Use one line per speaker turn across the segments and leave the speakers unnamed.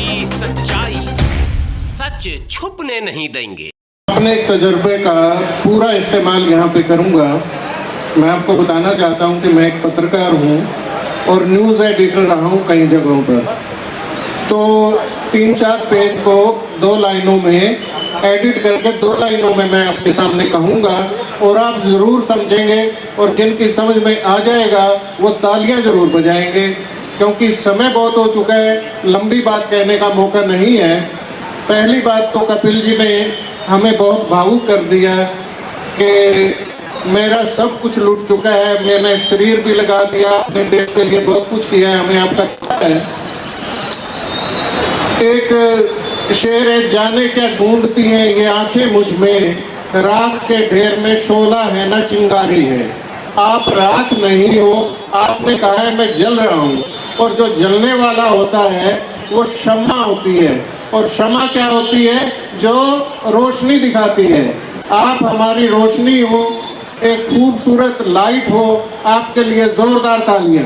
की सच्चाई सच छुपने नहीं देंगे।
अपने तजुर्बे का पूरा इस्तेमाल यहाँ पे करूँगा। मैं आपको बताना चाहता हूँ कि मैं एक पत्रकार हूँ और न्यूज़ एडिटर रहा हूँ कई जगहों पर। तो 3-4 पेज को 2 लाइनों में एडिट करके 2 लाइनों में मैं आपके सामने कहूँगा और आप ज़रूर समझेंगे और जिनकी समझ में आ जाएगा वो तालियां ज़रूर बजाएंगे, क्योंकि समय बहुत हो चुका है, लंबी बात कहने का मौका नहीं है। पहली बात तो कपिल जी ने हमें बहुत भावुक कर दिया कि मेरा सब कुछ लूट चुका है, मैंने शरीर भी लगा दिया, अपने देश के लिए बहुत कुछ किया है, हमें आपका पता है। एक शेर है, जाने क्या ढूंढती हैं ये आंखें मुझ में, राख के ढेर में शोला है ना चिंगारी है। आप राख नहीं हो, आपने कहा है मैं जल रहा हूँ, और जो जलने वाला होता है वो शम्मा होती है, और शम्मा क्या होती है? जो रोशनी दिखाती है। आप हमारी रोशनी हो, एक खूबसूरत लाइट हो, आपके लिए जोरदार तालियां।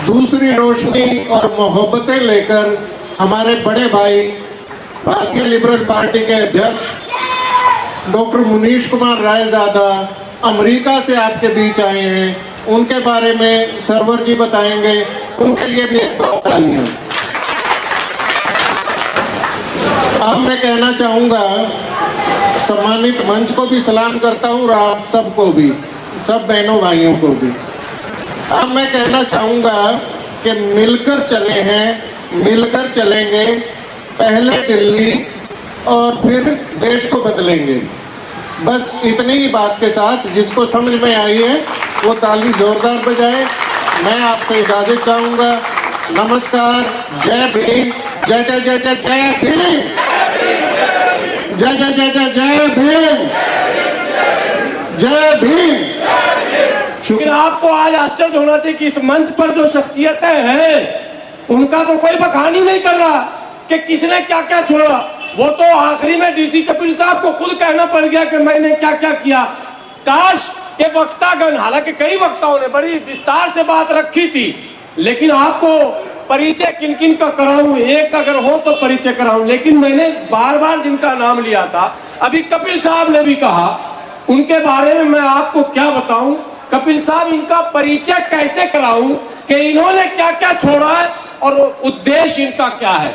दूसरी रोशनी और मोहब्बतें लेकर हमारे बड़े भाई भारतीय लिबरल पार्टी के अध्यक्ष डॉक्टर मुनीश कुमार रायजादा अमेरिका से आपके बीच आए हैं, उनके बारे में सरवर जी बताएंगे, उनके लिए भी एक बात तालियां। अब मैं कहना चाहूँगा, सम्मानित मंच को भी सलाम करता हूँ और आप सबको भी, सब बहनों भाइयों को भी। अब मैं कहना चाहूँगा कि मिलकर चले हैं, मिलकर चलेंगे, पहले दिल्ली और फिर देश को बदलेंगे। बस इतनी ही बात के साथ जिसको समझ में आई है वो ताली जोरदार बजाए। मैं आपसे इजाजत चाहूँगा। नमस्कार, जय भीम, जय जय जय जय जय भीम, जय जय जय जय जय भीम, जय भीम।
लेकिन आपको आज आश्चर्य होना चाहिए कि इस मंच पर जो शख्सियतें हैं उनका तो कोई बखान ही नहीं कर रहा कि किसने क्या क्या छोड़ा। वो तो आखिरी में डीसी कपिल साहब को खुद कहना पड़ गया कि मैंने क्या क्या किया। काश के वक्तागण, हालांकि कई वक्ताओं ने बड़ी विस्तार से बात रखी थी, लेकिन आपको परिचय किन किन का कराऊं, एक अगर हो तो परिचय कराऊं। लेकिन मैंने बार बार जिनका नाम लिया था, अभी कपिल साहब ने भी कहा, उनके बारे में मैं आपको क्या बताऊं। कपिल साहब, इनका परिचय कैसे कराऊं कि इन्होंने क्या क्या छोड़ा है और उद्देश्य इनका क्या है।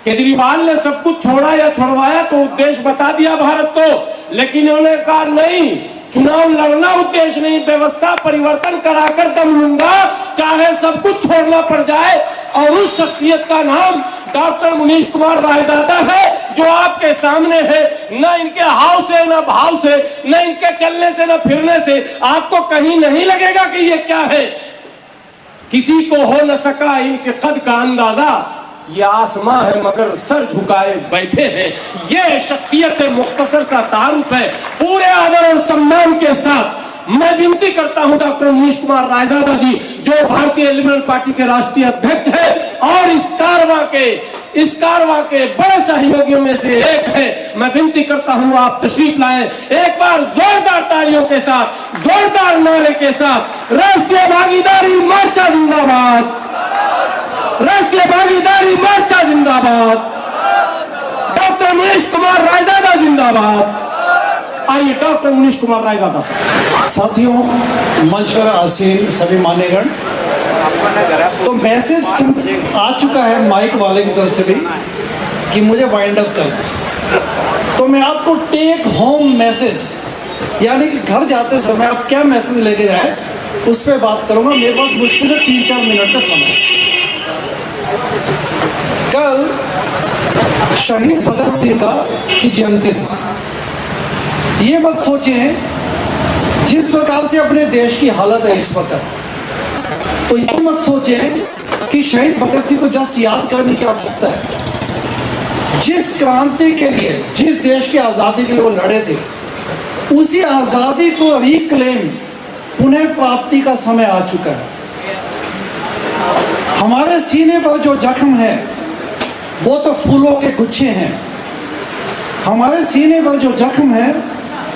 केजरीवाल ने सब कुछ छोड़ा या छुड़वाया तो उद्देश्य बता दिया भारत को, लेकिन इन्होंने कहा नहीं, चुनाव लड़ना उद्देश्य नहीं, व्यवस्था परिवर्तन कराकर दम लूंगा, चाहे सब कुछ छोड़ना पड़ जाए। और उस शख्सियत का नाम डॉक्टर मुनीश कुमार रायजादा है, जो आपके सामने है। न इनके हाव से, न भाव से, न इनके चलने से, न फिरने से आपको कहीं नहीं लगेगा कि ये क्या है। किसी को हो न सका इनके कद का अंदाजा, ये आसमां है मगर सर झुकाए बैठे हैं। ये शख्सियत मुख्तसर का तारुफ है। पूरे आदर और सम्मान के साथ मैं विनती करता हूं डॉक्टर मुनीश कुमार रायजादा जी, जो भारतीय लिबरल पार्टी के राष्ट्रीय अध्यक्ष है और इस कारवां के बड़े सहयोगियों में से एक है, मैं विनती करता हूं आप तशरीफ लाएं। एक बार जोरदार तालियों के साथ, जोरदार नारे के साथ, राष्ट्रीय भागीदारी मोर्चा जिंदाबाद, राष्ट्रीय भागीदारी मोर्चा जिंदाबाद, डॉक्टर मुनीश कुमार रायजादा जिंदाबाद। आइए डॉक्टर मुनीश कुमार रायजादा।
साथियों, मंच पर आसीन सभी मान्यगण, तो मैसेज आ चुका है माइक वाले की तरफ से भी कि मुझे वाइंड अप कर। तो मैं आपको टेक होम मैसेज, यानी कि घर जाते समय आप क्या मैसेज लेके जाए, उस पर बात करूंगा। मेरे पास मुश्किल से 3-4 मिनट का समय। कल शहीद भगत सिंह की जयंती थी। ये मत सोचें जिस प्रकार से अपने देश की हालत है इस वक्त, तो ये मत सोचें कि शहीद भगत सिंह को जस्ट याद करने की आवश्यकता है। जिस क्रांति के लिए, जिस देश की आज़ादी के लिए वो लड़े थे, उसी आज़ादी को रिक्लेम, पुनः प्राप्ति का समय आ चुका है। हमारे सीने पर जो जख्म है वो तो फूलों के गुच्छे हैं। हमारे सीने पर जो जख्म है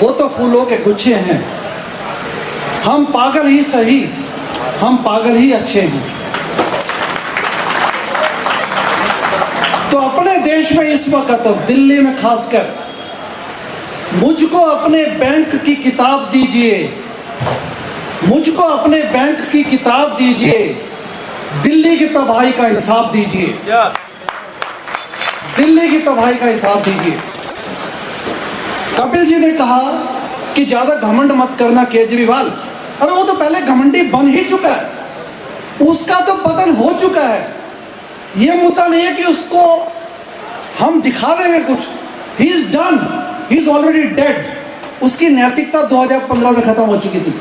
वो तो फूलों के गुच्छे हैं। हम पागल ही सही, हम पागल ही अच्छे हैं। तो अपने देश में इस वक्त दिल्ली में खासकर मुझको अपने बैंक की किताब दीजिए, मुझको अपने बैंक की किताब दीजिए, दिल्ली की तबाही का हिसाब दीजिए, दिल्ली की तबाही का हिसाब दीजिए। कपिल जी ने कहा कि ज्यादा घमंड मत करना केजरीवाल। अरे वो तो पहले घमंडी बन ही चुका है, उसका तो पतन हो चुका है। ये मुद्दा नहीं है कि उसको हम दिखा देंगे कुछ। He is done, he is already dead. उसकी नैतिकता 2015 में खत्म हो चुकी थी।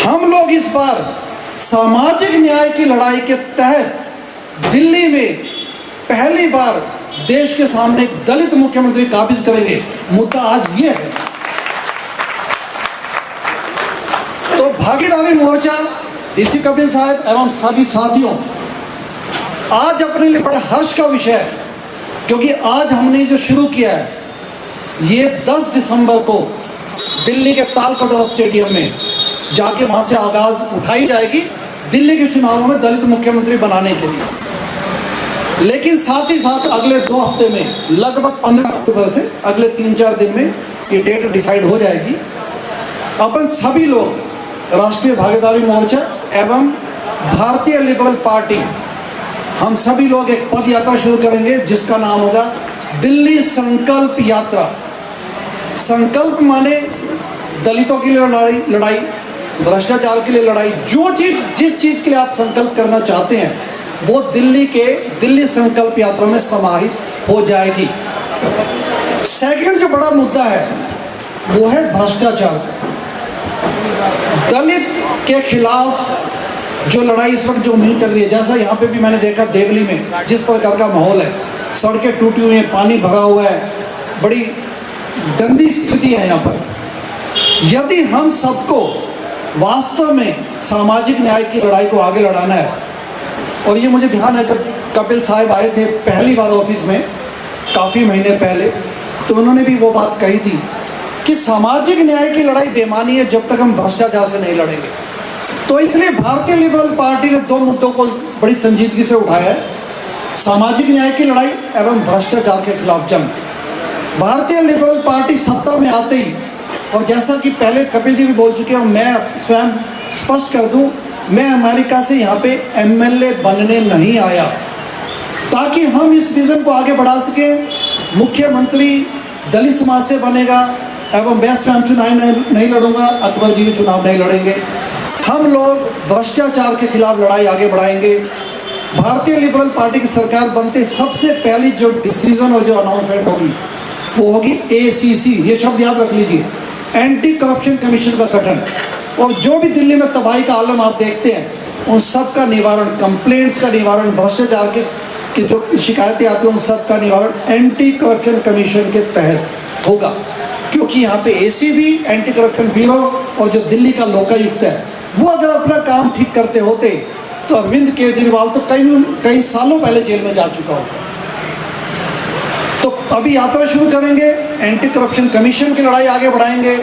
हम लोग इस बार सामाजिक न्याय की लड़ाई के तहत दिल्ली में पहली बार देश के सामने एक दलित मुख्यमंत्री काबिज करेंगे। मुद्दा आज ये है। तो भागीदारी मोर्चा, ऋषि कपिल साहब एवं सभी साथियों, आज अपने लिए बड़े हर्ष का विषय है, क्योंकि आज हमने जो शुरू किया है ये 10 दिसंबर को दिल्ली के तालकटोरा स्टेडियम में जाके वहां से आगाज उठाई जाएगी दिल्ली के चुनावों में दलित मुख्यमंत्री बनाने के लिए। लेकिन साथ ही साथ अगले 2 हफ्ते में, लगभग 15 अक्टूबर से अगले 3-4 दिन में ये डेट डिसाइड हो जाएगी। अपन सभी लोग राष्ट्रीय भागीदारी मोर्चा एवं भारतीय लिबरल पार्टी, हम सभी लोग एक पद यात्रा शुरू करेंगे जिसका नाम होगा दिल्ली संकल्प यात्रा। संकल्प माने दलितों के लिए लड़ाई, भ्रष्टाचार के लिए लड़ाई। जिस चीज के लिए आप संकल्प करना चाहते हैं वो दिल्ली संकल्प यात्रा में समाहित हो जाएगी। सेकंड जो बड़ा मुद्दा है वो है भ्रष्टाचार। दलित के खिलाफ जो लड़ाई इस वक्त जो मुहिम चल रही है, जैसा यहाँ पे भी मैंने देखा देवली में जिस प्रकार का माहौल है, सड़कें टूटी हुई हैं, पानी भरा हुआ है, बड़ी गंदी स्थिति है यहाँ पर। यदि हम सबको वास्तव में सामाजिक न्याय की लड़ाई को आगे लड़ाना है, और ये मुझे ध्यान है जब कपिल साहब आए थे पहली बार ऑफिस में काफ़ी महीने पहले, तो उन्होंने भी वो बात कही थी कि सामाजिक न्याय की लड़ाई बेमानी है जब तक हम भ्रष्टाचार से नहीं लड़ेंगे। तो इसलिए भारतीय लिबरल पार्टी ने 2 मुद्दों को बड़ी संजीदगी से उठाया है, सामाजिक न्याय की लड़ाई एवं भ्रष्टाचार के खिलाफ जंग। भारतीय लिबरल पार्टी सत्ता में आते ही, और जैसा कि पहले कपिल जी भी बोल चुके हैं, मैं स्वयं स्पष्ट कर दूं, मैं अमेरिका से यहाँ पे MLA बनने नहीं आया, ताकि हम इस विजन को आगे बढ़ा सकें। मुख्यमंत्री दलित समाज से बनेगा एवं मैं स्वयं चुनाव नहीं लड़ूंगा, अकबर जी भी चुनाव नहीं लड़ेंगे। हम लोग भ्रष्टाचार के खिलाफ लड़ाई आगे बढ़ाएंगे। भारतीय लिबरल पार्टी की सरकार बनते सबसे पहली जो डिसीजन और जो अनाउंसमेंट होगी वो होगी ACC, ये शब्द याद रख लीजिए, एंटी करप्शन कमीशन का गठन। और जो भी दिल्ली में तबाही का आलम आप देखते हैं उन सब का निवारण, कंप्लेंट्स का निवारण, भ्रष्टाचार के जो शिकायतें आती हैं उन सब का निवारण एंटी करप्शन कमीशन के तहत होगा। क्योंकि यहाँ पे ACB, एंटी करप्शन ब्यूरो, और जो दिल्ली का लोकायुक्त है, वो अगर अपना काम ठीक करते होते तो अरविंद केजरीवाल तो कई सालों पहले जेल में जा चुका होता। तो अभी यात्रा शुरू करेंगे, एंटी करप्शन कमीशन की लड़ाई आगे बढ़ाएंगे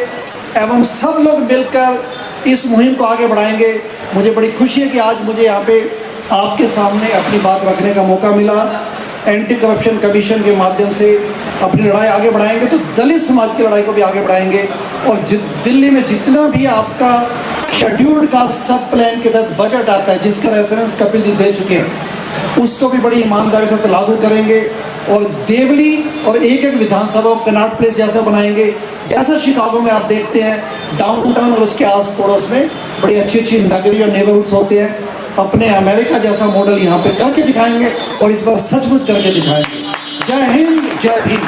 एवं सब लोग मिलकर इस मुहिम को आगे बढ़ाएंगे। मुझे बड़ी खुशी है कि आज मुझे यहाँ पे आपके सामने अपनी बात रखने का मौका मिला। एंटी करप्शन कमीशन के माध्यम से अपनी लड़ाई आगे बढ़ाएंगे तो दलित समाज की लड़ाई को भी आगे बढ़ाएंगे। और दिल्ली में जितना भी आपका शेड्यूल्ड कास्ट सब प्लान के तहत बजट आता है, जिसका रेफरेंस कपिल जी दे चुके हैं, उसको भी बड़ी ईमानदारी से लागू करेंगे। और देवली और एक विधानसभा कनॉट प्लेस जैसा बनाएंगे, जैसा शिकागो में आप देखते हैं डाउनटाउन और उसके आस पड़ोस में बड़ी अच्छी नगरी और नेबरहुड्स होते हैं। अपने अमेरिका जैसा मॉडल यहाँ पे करके दिखाएंगे और इस बार सचमुच करके दिखाएंगे। जय हिंद, जय भीम।